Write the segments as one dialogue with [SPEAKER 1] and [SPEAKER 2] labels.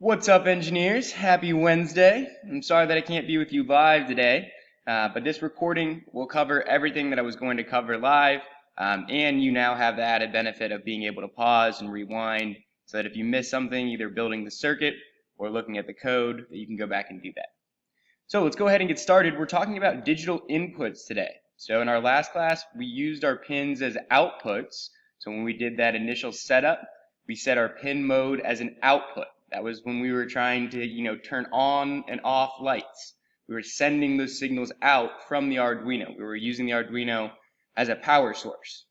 [SPEAKER 1] What's up, engineers? Happy Wednesday. I'm sorry that I can't be with you live today, but this recording will cover everything that I was going to cover live, and you now have the added benefit of being able to pause and rewind so that if you miss something, either building the circuit or looking at the code, that you can go back and do that. So let's go ahead and get started. We're talking about digital inputs today. So in our last class, we used our pins as outputs. So when we did that initial setup, we set our pin mode as an output. That was when we were trying to, turn on and off lights. We were sending those signals out from the Arduino. We were using the Arduino as a power source.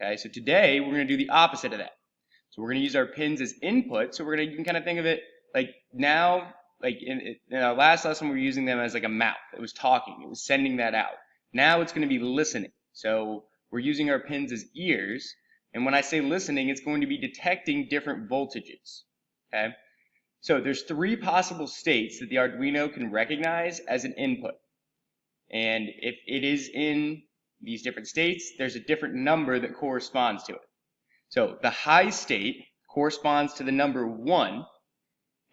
[SPEAKER 1] Okay, so today we're going to do the opposite of that. So we're going to use our pins as input. So you can kind of think of it like now, like in our last lesson, we were using them as like a mouth. It was talking. It was sending that out. Now it's going to be listening. So we're using our pins as ears. And when I say listening, it's going to be detecting different voltages. Okay. So there's three possible states that the Arduino can recognize as an input. And if it is in these different states, there's a different number that corresponds to it. So the high state corresponds to the number 1,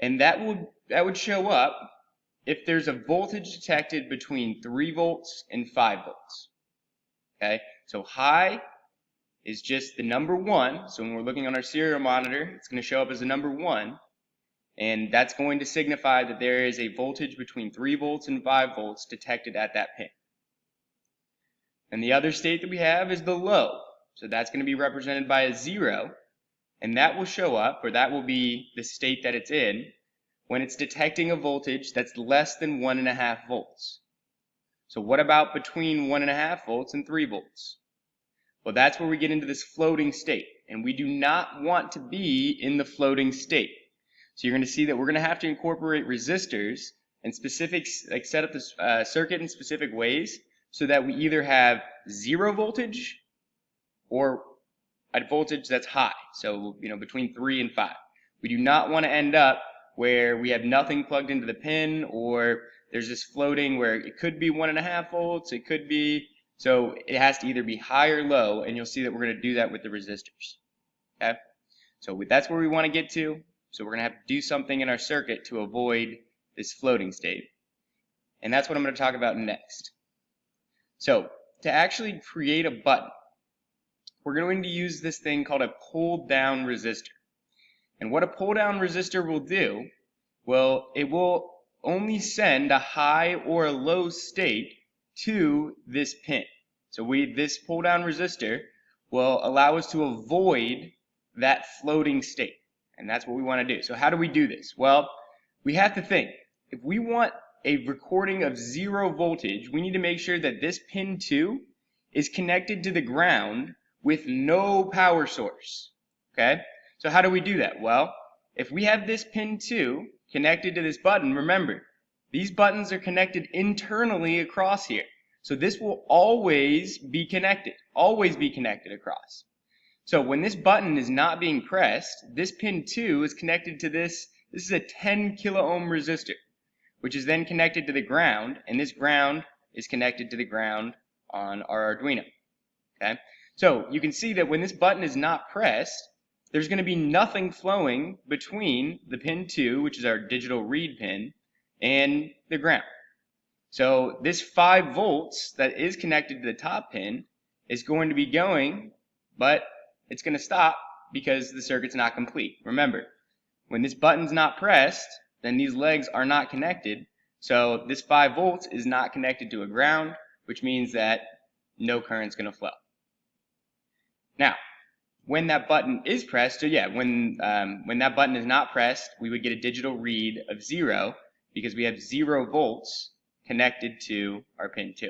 [SPEAKER 1] and that would show up if there's a voltage detected between 3 volts and 5 volts. Okay, so high is just the number 1. So when we're looking on our serial monitor, it's going to show up as the number 1. And that's going to signify that there is a voltage between 3 volts and 5 volts detected at that pin. And the other state that we have is the low. So that's going to be represented by a 0. And that will show up, or that will be the state that it's in, when it's detecting a voltage that's less than 1.5 volts. So what about between 1.5 volts and 3 volts? Well, that's where we get into this floating state. And we do not want to be in the floating state. So you're going to see that we're going to have to incorporate resistors and set up the circuit in specific ways so that we either have 0 voltage or a voltage that's high. So, between 3 and 5. We do not want to end up where we have nothing plugged into the pin, or there's this floating where it could be 1.5 volts, it could be, so it has to either be high or low, and you'll see that we're going to do that with the resistors. Okay? So that's where we want to get to. So we're going to have to do something in our circuit to avoid this floating state. And that's what I'm going to talk about next. So to actually create a button, we're going to use this thing called a pull-down resistor. And what a pull-down resistor will do, well, it will only send a high or a low state to this pin. So this pull-down resistor will allow us to avoid that floating state. And that's what we want to do. So how do we do this? Well, we have to think. If we want a recording of 0 voltage, we need to make sure that this pin 2 is connected to the ground with no power source. Okay? So how do we do that? Well, if we have this pin 2 connected to this button, remember, these buttons are connected internally across here. So this will always be connected across. So when this button is not being pressed, this pin 2 is connected to this. This is a 10 kilo ohm resistor, which is then connected to the ground, and this ground is connected to the ground on our Arduino. Okay? So you can see that when this button is not pressed, there's going to be nothing flowing between the pin 2, which is our digital read pin, and the ground. So this 5 volts that is connected to the top pin is going to be going, but it's going to stop because the circuit's not complete. Remember, when this button's not pressed, then these legs are not connected. So this 5 volts is not connected to a ground, which means that no current's going to flow. Now, when that button is pressed, when that button is not pressed, we would get a digital read of 0 because we have 0 volts connected to our pin 2.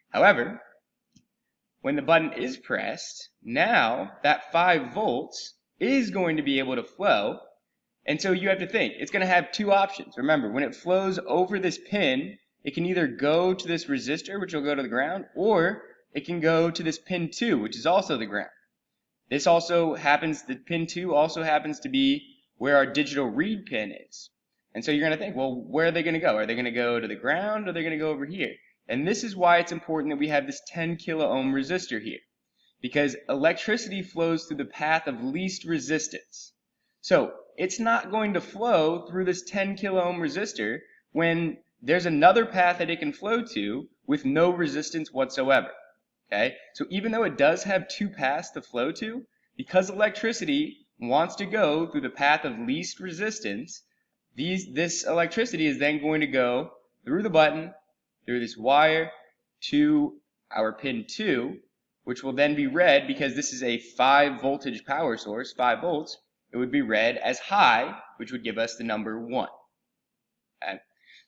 [SPEAKER 1] However, when the button is pressed, now that 5 volts is going to be able to flow. And so you have to think, it's going to have 2 options. Remember, when it flows over this pin, it can either go to this resistor, which will go to the ground, or it can go to this pin 2, which is also the ground. The pin 2 also happens to be where our digital read pin is. And so you're going to think, well, where are they going to go? Are they going to go to the ground, or are they going to go over here? And this is why it's important that we have this 10 kilo ohm resistor here, because electricity flows through the path of least resistance. So it's not going to flow through this 10 kilo ohm resistor when there's another path that it can flow to with no resistance whatsoever. Okay, so even though it does have two paths to flow to, because electricity wants to go through the path of least resistance, this electricity is then going to go through the button, through this wire, to our pin 2, which will then be read, because this is a 5 voltage power source, 5 volts, it would be read as high, which would give us the number 1. Okay?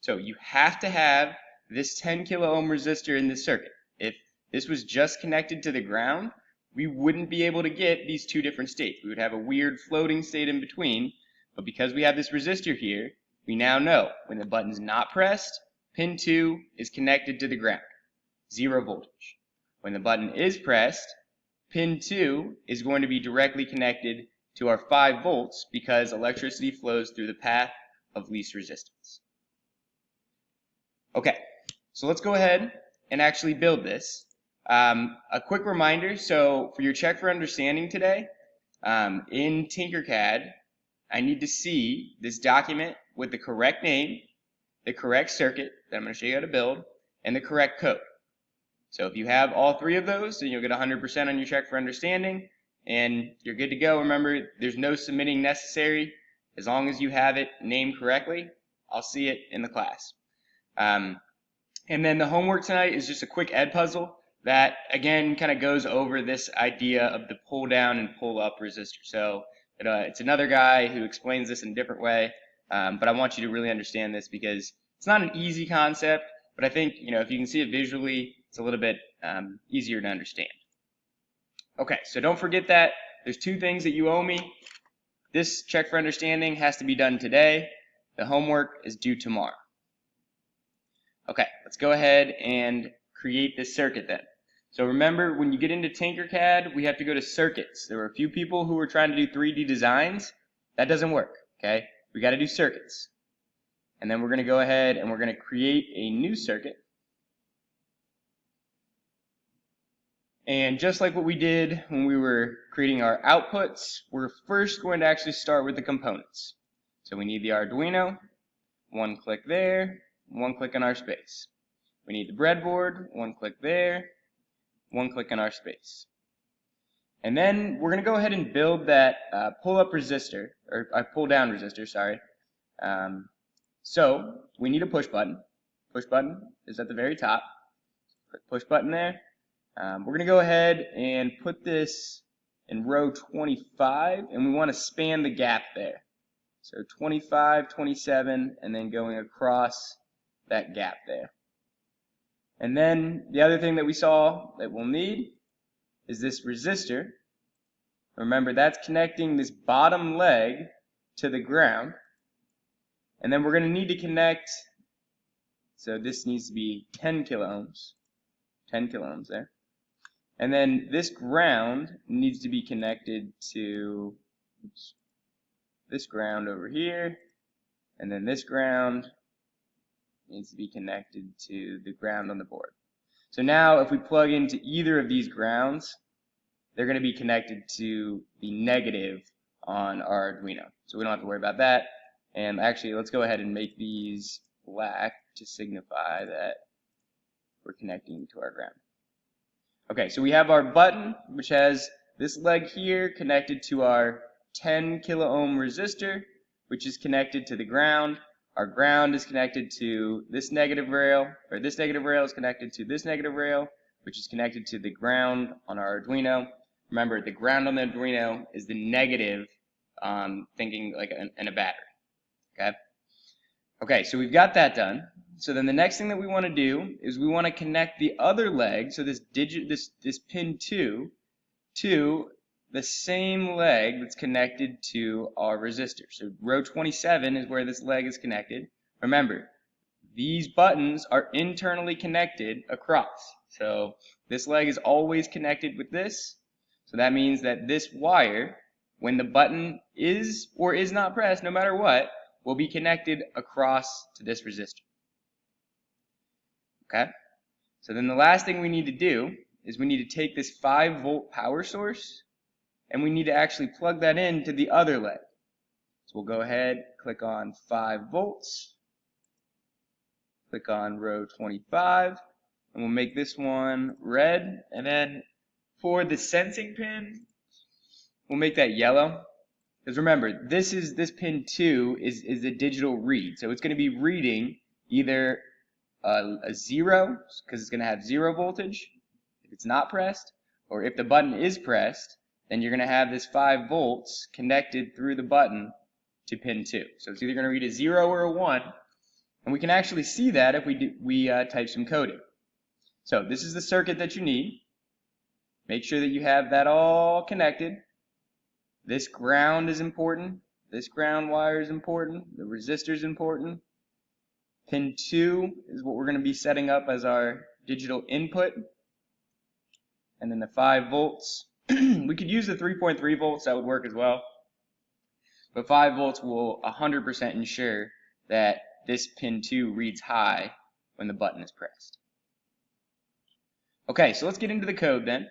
[SPEAKER 1] So you have to have this 10 kilo ohm resistor in this circuit. If this was just connected to the ground, we wouldn't be able to get these two different states. We would have a weird floating state in between, but because we have this resistor here, we now know when the button's not pressed, pin 2 is connected to the ground, 0 voltage. When the button is pressed, pin 2 is going to be directly connected to our 5 volts because electricity flows through the path of least resistance. Okay, so let's go ahead and actually build this. A quick reminder, so for your check for understanding today, in Tinkercad, I need to see this document with the correct name, the correct circuit that I'm going to show you how to build, and the correct code. So if you have all three of those, then you'll get 100% on your check for understanding, and you're good to go. Remember, there's no submitting necessary. As long as you have it named correctly, I'll see it in the class. And then the homework tonight is just a quick ed puzzle that, again, kind of goes over this idea of the pull down and pull up resistor. So it's another guy who explains this in a different way, but I want you to really understand this because it's not an easy concept, but I think, if you can see it visually, it's a little bit easier to understand. Okay, so don't forget that there's two things that you owe me. This check for understanding has to be done today. The homework is due tomorrow. Okay, let's go ahead and create this circuit then. So remember, when you get into Tinkercad, we have to go to circuits. There were a few people who were trying to do 3D designs. That doesn't work, okay? We got to do circuits. And then we're going to go ahead and we're going to create a new circuit. And just like what we did when we were creating our outputs, we're first going to actually start with the components. So we need the Arduino, one click there, one click in our space. We need the breadboard, one click there, one click in our space. And then we're going to go ahead and build that pull-up resistor, or pull-down resistor, sorry. So we need a push button. Push button is at the very top. Click push button there. We're going to go ahead and put this in row 25, and we want to span the gap there. So 25, 27, and then going across that gap there. And then the other thing that we saw that we'll need is this resistor. Remember, that's connecting this bottom leg to the ground. And then we're going to need to connect, so this needs to be 10 kilo ohms. 10 kilo ohms there. And then this ground needs to be connected to this ground over here. And then this ground needs to be connected to the ground on the board. So now if we plug into either of these grounds, they're going to be connected to the negative on our Arduino. So we don't have to worry about that. And actually, let's go ahead and make these black to signify that we're connecting to our ground. Okay, so we have our button, which has this leg here connected to our 10 kilo ohm resistor, which is connected to the ground. Our ground is connected to this negative rail, or this negative rail is connected to this negative rail, which is connected to the ground on our Arduino. Remember, the ground on the Arduino is the negative, thinking like in a battery. Okay? Okay, so we've got that done. So then the next thing that we want to do is we want to connect the other leg, so this pin 2, to the same leg that's connected to our resistor. So row 27 is where this leg is connected. Remember, these buttons are internally connected across. So this leg is always connected with this. So that means that this wire, when the button is or is not pressed, no matter what, will be connected across to this resistor. Okay? So then the last thing we need to do is we need to take this 5-volt power source and we need to actually plug that into the other leg. So we'll go ahead, click on 5 volts, click on row 25, and we'll make this one red. And then for the sensing pin, we'll make that yellow. Because remember, this pin 2 is a digital read. So it's going to be reading either a 0, because it's going to have 0 voltage if it's not pressed, or if the button is pressed, then you're going to have this 5 volts connected through the button to pin 2. So it's either going to read a 0 or a 1, and we can actually see that if we type some coding. So this is the circuit that you need. Make sure that you have that all connected. This ground is important. This ground wire is important. The resistor is important. Pin 2 is what we're going to be setting up as our digital input. And then the 5 volts. We could use the 3.3 volts. That would work as well. But 5 volts will 100% ensure that this pin 2 reads high when the button is pressed. Okay, so let's get into the code then.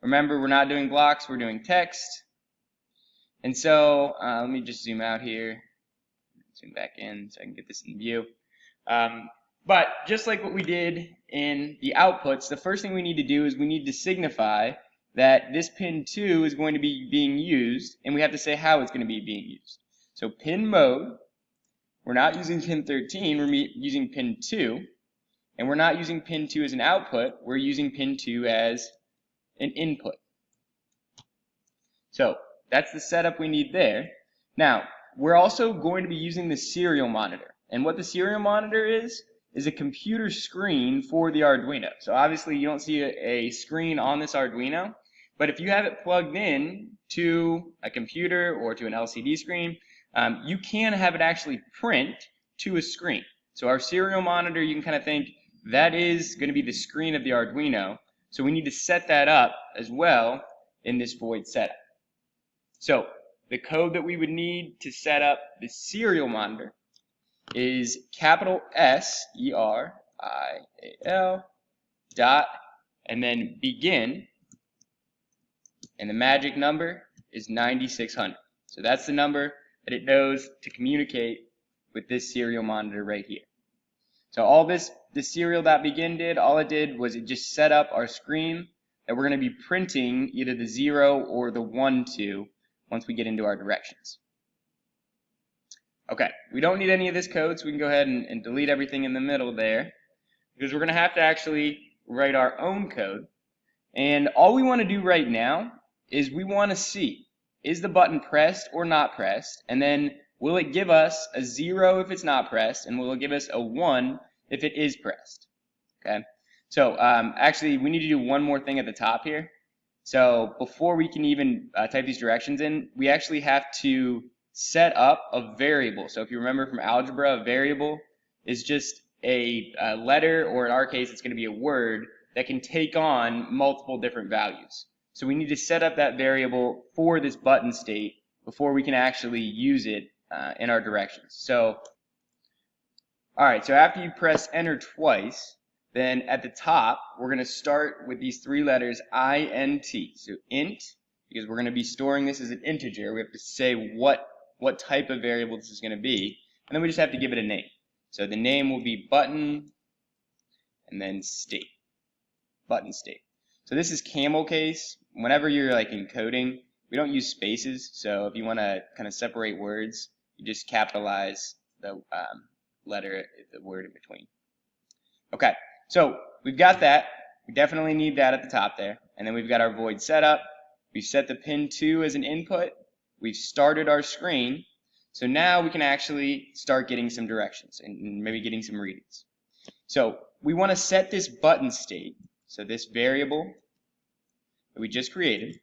[SPEAKER 1] Remember, we're not doing blocks, we're doing text. And so, let me just zoom out here, zoom back in so I can get this in view. But just like what we did in the outputs, the first thing we need to do is we need to signify that this pin 2 is going to be being used, and we have to say how it's going to be being used. So pin mode, we're not using pin 13, we're using pin 2, and we're not using pin 2 as an output, we're using pin 2 as an input. So that's the setup we need there. Now, we're also going to be using the serial monitor. And what the serial monitor is a computer screen for the Arduino. So obviously you don't see a screen on this Arduino, but if you have it plugged in to a computer or to an LCD screen, you can have it actually print to a screen. So our serial monitor, you can kind of think that is going to be the screen of the Arduino. So we need to set that up as well in this void setup. So the code that we would need to set up the serial monitor is capital SERIAL dot and then begin, and the magic number is 9600. So that's the number that it knows to communicate with this serial monitor right here. So all the serial.begin did, all it did was it just set up our screen that we're going to be printing either the 0 or the 1 to once we get into our directions. Okay, we don't need any of this code, so we can go ahead and delete everything in the middle there, because we're going to have to actually write our own code. And all we want to do right now is we want to see, is the button pressed or not pressed, and then will it give us a 0 if it's not pressed, and will it give us a 1 if it is pressed? Okay, so actually we need to do one more thing at the top here. So before we can even type these directions in, we actually have to set up a variable. So if you remember from algebra, a variable is just a letter, or in our case it's going to be a word that can take on multiple different values. So we need to set up that variable for this button state before we can actually use it in our directions. So alright, so after you press enter twice, then at the top we're going to start with these 3 letters INT. So int, because we're going to be storing this as an integer, we have to say what type of variable this is going to be, and then we just have to give it a name. So the name will be button and then state, button state. So this is camel case. Whenever you're like encoding, we don't use spaces, so if you want to kind of separate words, you just capitalize the letter, the word in between. Okay, so we've got that. We definitely need that at the top there. And then we've got our void setup. We've set the pin 2 as an input. We've started our screen. So now we can actually start getting some directions and maybe getting some readings. So we want to set this button state, so this variable that we just created,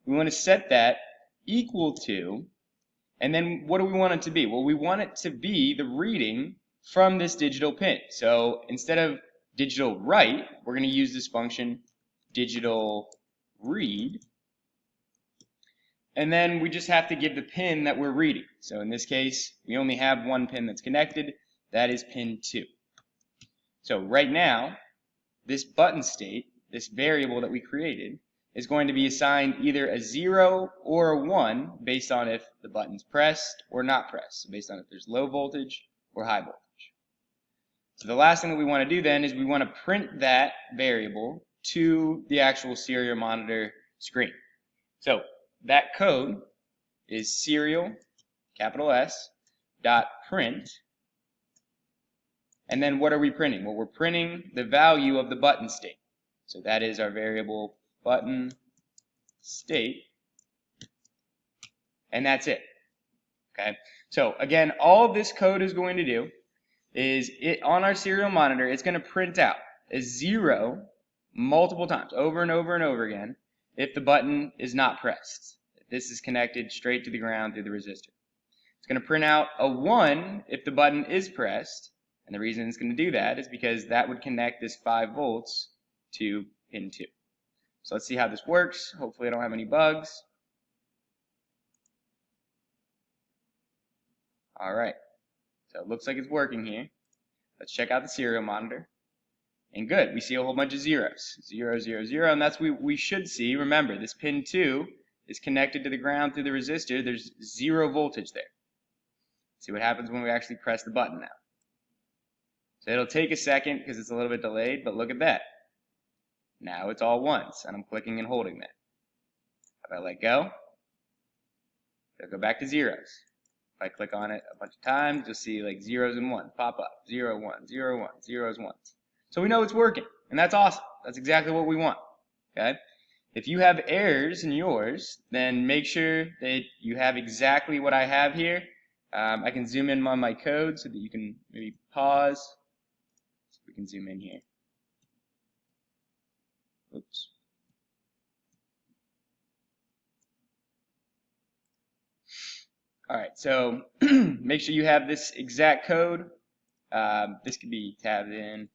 [SPEAKER 1] we want to set that equal to, and then what do we want it to be? Well, we want it to be the reading from this digital pin. So instead of digital write, we're going to use this function digital read, and then we just have to give the pin that we're reading. So in this case, we only have one pin that's connected, that is pin 2. So right now, this button state, this variable that we created, is going to be assigned either a 0 or a 1 based on if the button's pressed or not pressed, so based on if there's low voltage or high voltage. So the last thing that we want to do then is we want to print that variable to the actual serial monitor screen. So that code is serial, capital S, dot print. And then what are we printing? Well, we're printing the value of the button state. So that is our variable button state. And that's it. Okay. So again, all this code is going to do is on our serial monitor, it's going to print out a 0 multiple times, over and over and over again, if the button is not pressed. If this is connected straight to the ground through the resistor. It's going to print out a 1 if the button is pressed. And the reason it's going to do that is because that would connect this 5 volts to pin 2. So let's see how this works. Hopefully I don't have any bugs. Alright, so it looks like it's working here. Let's check out the serial monitor. And good, we see a whole bunch of zeros. 0, 0, 0, and that's what we should see. Remember, this pin 2 is connected to the ground through the resistor. There's 0 voltage there. See what happens when we actually press the button now. So it'll take a second because it's a little bit delayed, but look at that. Now it's all ones, and I'm clicking and holding that. If I let go, it'll go back to zeros. If I click on it a bunch of times, you'll see like zeros and ones pop up. 0, 1, 0, 1, zeros, ones. So we know it's working, and that's awesome. That's exactly what we want. Okay? If you have errors in yours, then make sure that you have exactly what I have here. I can zoom in on my code so that you can maybe pause. So we can zoom in here. Oops. Alright, so make sure you have this exact code. This could be tabbed in.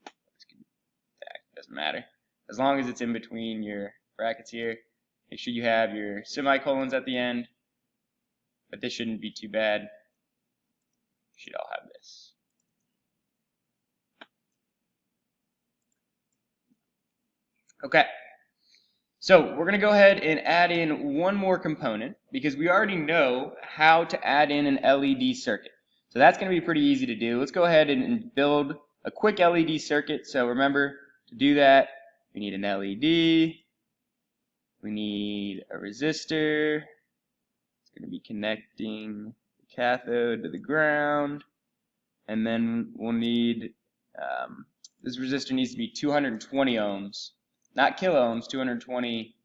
[SPEAKER 1] This could be tagged, doesn't matter. As long as it's in between your brackets here. Make sure you have your semicolons at the end. But this shouldn't be too bad. You should all have this. Okay. So we're going to go ahead and add in one more component because we already know how to add in an LED circuit. So that's going to be pretty easy to do. Let's go ahead and build a quick LED circuit. So remember, to do that, we need an LED. We need a resistor. It's going to be connecting the cathode to the ground. And then we'll need, this resistor needs to be 220 ohms. Not kilo ohms, 220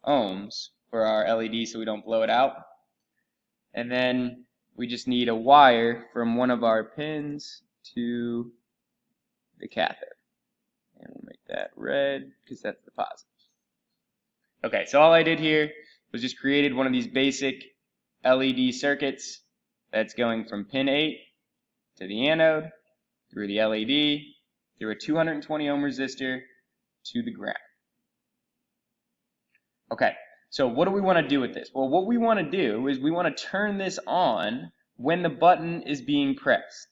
[SPEAKER 1] ohms for our LED so we don't blow it out. And then we just need a wire from one of our pins to the cathode. And we'll make that red because that's the positive. Okay, so all I did here was just created one of these basic LED circuits that's going from pin 8 to the anode, through the LED, through a 220 ohm resistor to the ground. Okay, so what do we want to do with this? Well, what we want to do is we want to turn this on when the button is being pressed.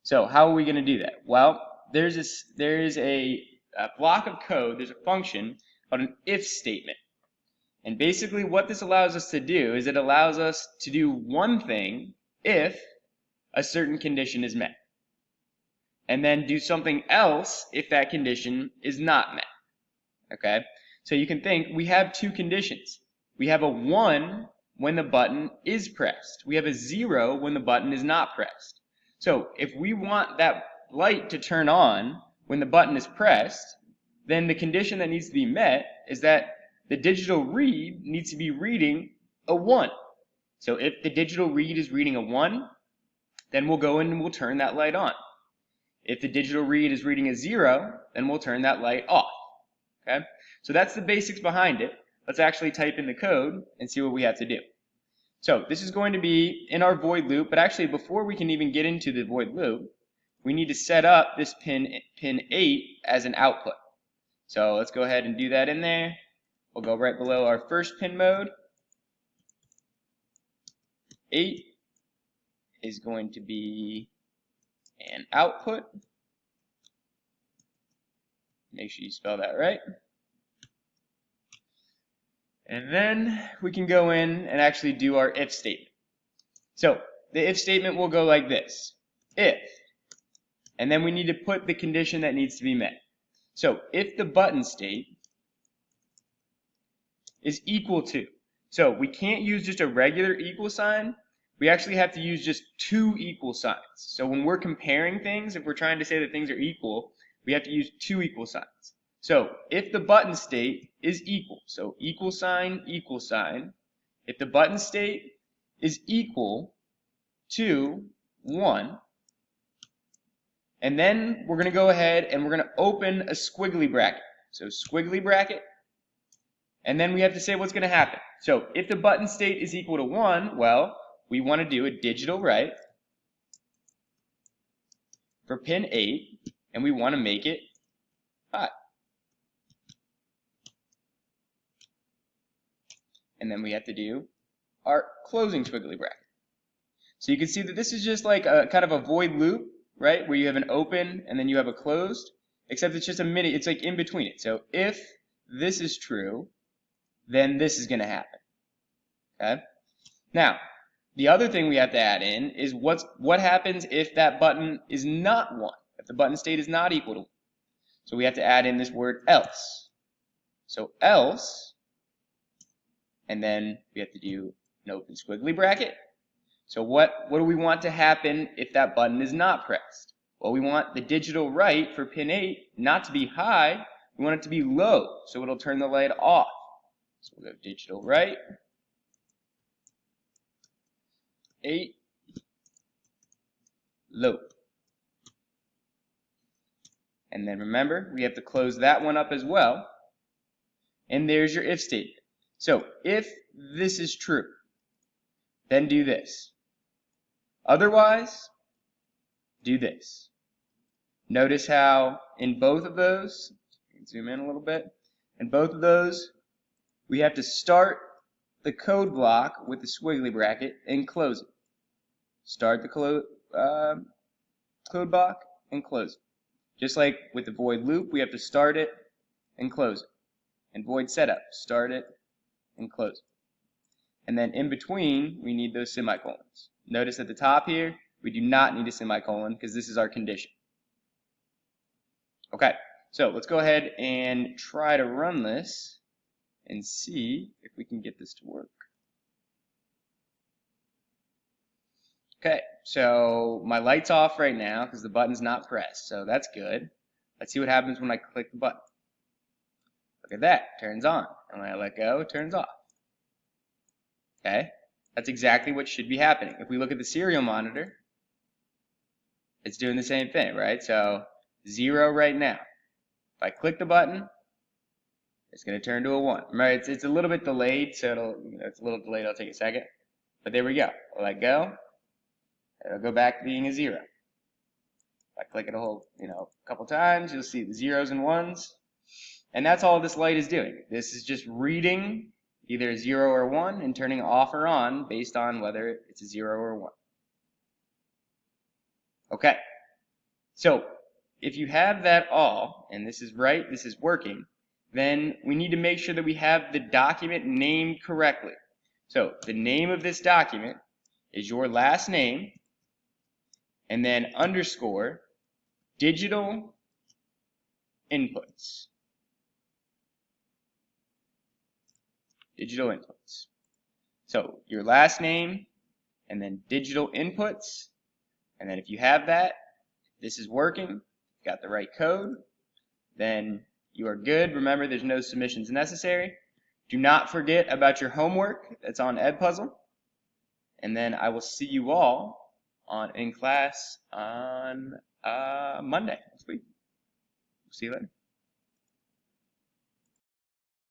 [SPEAKER 1] So how are we going to do that? Well, there is a block of code, there's a function called an if statement. And basically what this allows us to do is it allows us to do one thing if a certain condition is met. And then do something else if that condition is not met. Okay? So you can think we have two conditions. We have a 1 when the button is pressed. We have a 0 when the button is not pressed. So if we want that light to turn on when the button is pressed, then the condition that needs to be met is that the digital read needs to be reading a 1. So if the digital read is reading a 1, then we'll go in and we'll turn that light on. If the digital read is reading a 0, then we'll turn that light off. Okay? So that's the basics behind it. Let's actually type in the code and see what we have to do. So this is going to be in our void loop, but actually before we can even get into the void loop, we need to set up this pin 8 as an output. So let's go ahead and do that in there. We'll go right below our first pin mode. 8 is going to be an output. Make sure you spell that right. And then we can go in and actually do our if statement. So the if statement will go like this. If, and then we need to put the condition that needs to be met. So if the button state is equal to, so we can't use just a regular equal sign. We actually have to use just two equal signs. So when we're comparing things, if we're trying to say that things are equal, we have to use two equal signs. So if the button state is equal, so equal sign, if the button state is equal to 1, and then we're going to go ahead and we're going to open a squiggly bracket. So squiggly bracket, and then we have to say what's going to happen. So if the button state is equal to 1, well, we want to do a digital write for pin 8, and we want to make it high. And then we have to do our closing squiggly bracket. So you can see that this is just like a kind of a void loop, right? Where you have an open and then you have a closed, except it's just a mini, it's like in between it. So if this is true, then this is going to happen. Okay? Now, the other thing we have to add in is what happens if that button is not 1, if the button state is not equal to 1. So we have to add in this word else. So else, and then we have to do an open squiggly bracket. So what do we want to happen if that button is not pressed? Well, we want the digital write for pin 8 not to be high, we want it to be low, so it'll turn the light off. So we'll go digital write 8 low. And then remember, we have to close that one up as well. And there's your if statement. So if this is true, then do this. Otherwise, do this. Notice how in both of those, zoom in a little bit, in both of those, we have to start the code block with the squiggly bracket and close it. Start the code block and close it. Just like with the void loop, we have to start it and close it. And void setup, start it and close it. And then in between, we need those semicolons. Notice at the top here, we do not need a semicolon because this is our condition. Okay, so let's go ahead and try to run this and see if we can get this to work. Okay, so my light's off right now because the button's not pressed, so that's good. Let's see what happens when I click the button. Look at that, turns on. And when I let go, it turns off. Okay, that's exactly what should be happening. If we look at the serial monitor, it's doing the same thing, right? So 0 right now. If I click the button, it's going to turn to a 1. Remember, it's a little bit delayed, so it's a little delayed. It'll take a second. But there we go. I'll let go. It'll go back to being a 0. If I click it a couple times, you'll see the 0s and 1s. And that's all this light is doing. This is just reading either a 0 or 1 and turning off or on based on whether it's a 0 or 1. Okay. So if you have that all, and this is right, this is working, then we need to make sure that we have the document named correctly. So the name of this document is your last name, and then underscore digital inputs. Digital inputs. So your last name, and then digital inputs, and then if you have that, this is working, got the right code, then you are good. Remember, there's no submissions necessary. Do not forget about your homework that's on Edpuzzle. And then I will see you all in class on Monday this week. See you later.